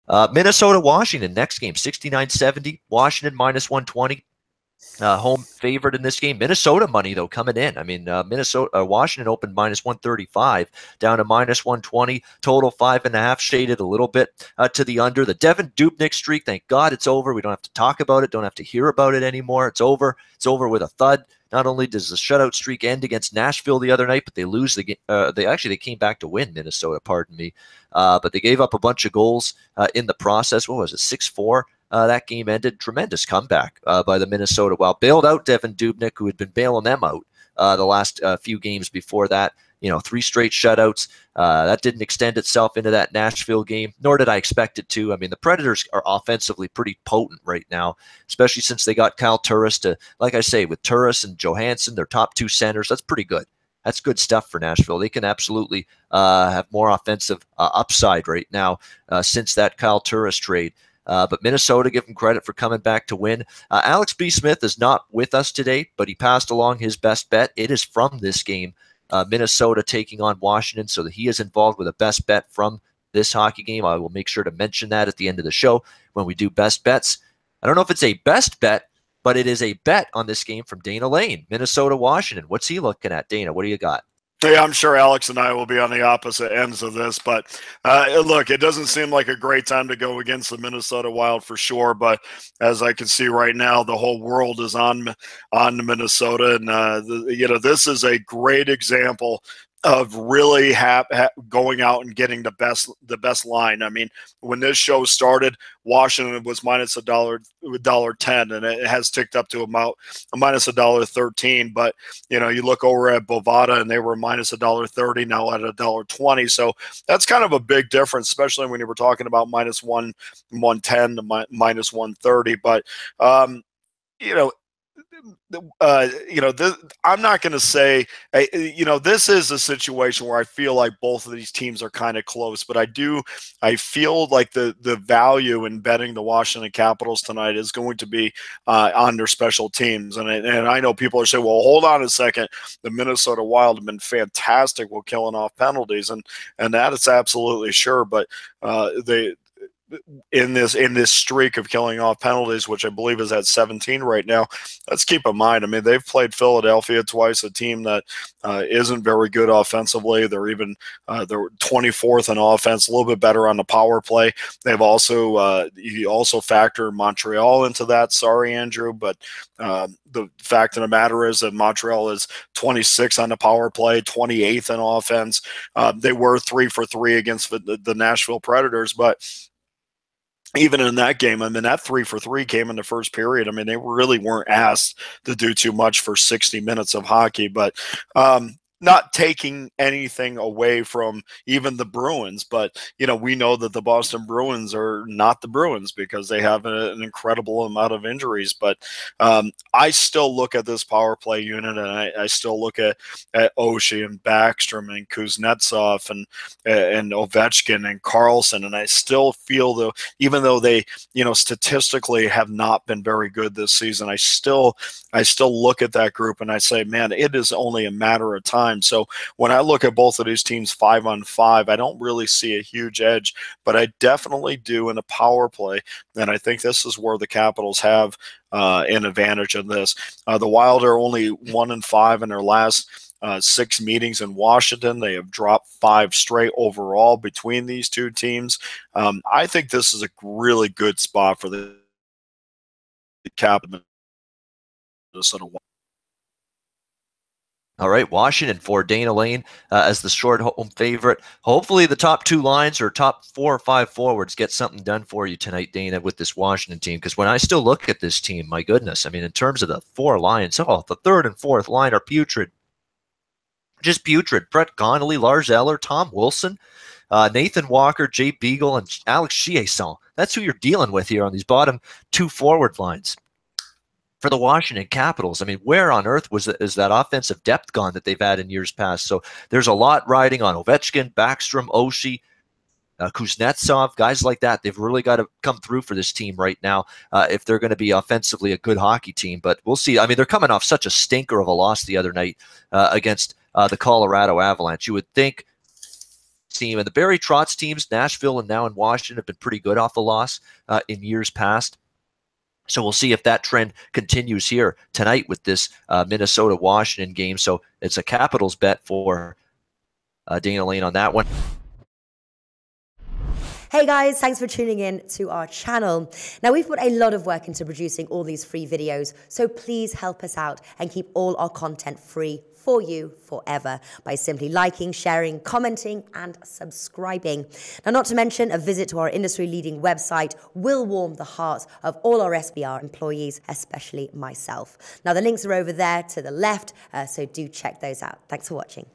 Minnesota-Washington, next game, 69-70. Washington minus 120. Home favorite in this game. Minnesota money, though, coming in. I mean, Washington opened minus 135 down to minus 120. Total 5.5, shaded a little bit to the under. The Devan Dubnyk streak, thank God it's over. We don't have to talk about it. Don't have to hear about it anymore. It's over. It's over with a thud. Not only does the shutout streak end against Nashville the other night, but they lose the game. They came back to win, Minnesota, pardon me. But they gave up a bunch of goals in the process. What was it, 6-4? That game ended. Tremendous comeback by the Minnesota Wild. Bailed out Devan Dubnyk, who had been bailing them out the last few games before that. 3 straight shutouts. That didn't extend itself into that Nashville game, nor did I expect it to. I mean, the Predators are offensively pretty potent right now, especially since they got Kyle Turris to, like I say, with Turris and Johansson, their top 2 centers. That's pretty good. That's good stuff for Nashville. They can absolutely have more offensive upside right now since that Kyle Turris trade. But Minnesota, give him credit for coming back to win. Alex B. Smith is not with us today, but he passed along his best bet. It is from this game, Minnesota taking on Washington, so that he is involved with a best bet from this hockey game. I will make sure to mention that at the end of the show when we do best bets. I don't know if it's a best bet, but it is a bet on this game from Dana Lane, Minnesota, Washington. What's he looking at? Dana, what do you got? Yeah, I'm sure Alex and I will be on the opposite ends of this, but look, it doesn't seem like a great time to go against the Minnesota Wild for sure. But as I can see right now, the whole world is on Minnesota, and this is a great example of really going out and getting the best line. I mean, when this show started, Washington was minus $1.10, and it has ticked up to about minus $1.13. But you look over at Bovada, and they were minus $1.30, now at $1.20. So that's kind of a big difference, especially when you were talking about minus 110 to minus 130. But I'm not going to say, this is a situation where I feel like both of these teams are kind of close, but I feel like the value in betting the Washington Capitals tonight is going to be on their special teams. And I know people are saying, well, hold on a second. The Minnesota Wild have been fantastic with killing off penalties, and that is absolutely sure. But in this streak of killing off penalties, which I believe is at 17 right now, let's keep in mind, I mean, they've played Philadelphia twice, a team that isn't very good offensively. They're 24th in offense, a little bit better on the power play. They've also you also factor Montreal into that. Sorry, Andrew, but the fact of the matter is that Montreal is 26 on the power play, 28th in offense. They were 3 for 3 against the Nashville Predators, but even in that game, I mean, that 3 for 3 came in the first period. I mean, they really weren't asked to do too much for 60 minutes of hockey, but not taking anything away from even the Bruins. But, we know that the Boston Bruins are not the Bruins because they have an incredible amount of injuries. But I still look at this power play unit, and I still look at Oshie and Backstrom and Kuznetsov and Ovechkin and Carlson. And I still feel, though, even though they, statistically have not been very good this season, I still look at that group and I say, man, it is only a matter of time. So when I look at both of these teams 5-on-5, I don't really see a huge edge, but I definitely do in the power play. And I think this is where the Capitals have an advantage in this. The Wild are only 1-5 in their last 6 meetings in Washington. They have dropped 5 straight overall between these two teams. I think this is a really good spot for the Capitals. All right, Washington for Dana Lane as the short home favorite. Hopefully the top 2 lines or top 4 or 5 forwards get something done for you tonight, Dana, with this Washington team. Because when I still look at this team, my goodness, I mean, in terms of the 4 lines, the 3rd and 4th line are putrid. Just putrid. Brett Connolly, Lars Eller, Tom Wilson, Nathan Walker, Jay Beagle, and Alex Chiasson. That's who you're dealing with here on these bottom 2 forward lines. For the Washington Capitals, I mean, where on earth is that offensive depth gone that they've had in years past? So there's a lot riding on Ovechkin, Backstrom, Oshie, Kuznetsov, guys like that. They've really got to come through for this team right now if they're going to be offensively a good hockey team. But we'll see. I mean, they're coming off such a stinker of a loss the other night against the Colorado Avalanche. You would think team. And the Barry Trotz teams, Nashville and now in Washington, have been pretty good off the loss in years past. So we'll see if that trend continues here tonight with this Minnesota-Washington game. So it's a Capitals bet for Dana Lane on that one. Hey guys, thanks for tuning in to our channel. Now, we've put a lot of work into producing all these free videos, so please help us out and keep all our content free for you forever by simply liking, sharing, commenting, and subscribing. Now, not to mention, a visit to our industry-leading website will warm the hearts of all our SBR employees, especially myself. Now, the links are over there to the left, so do check those out. Thanks for watching.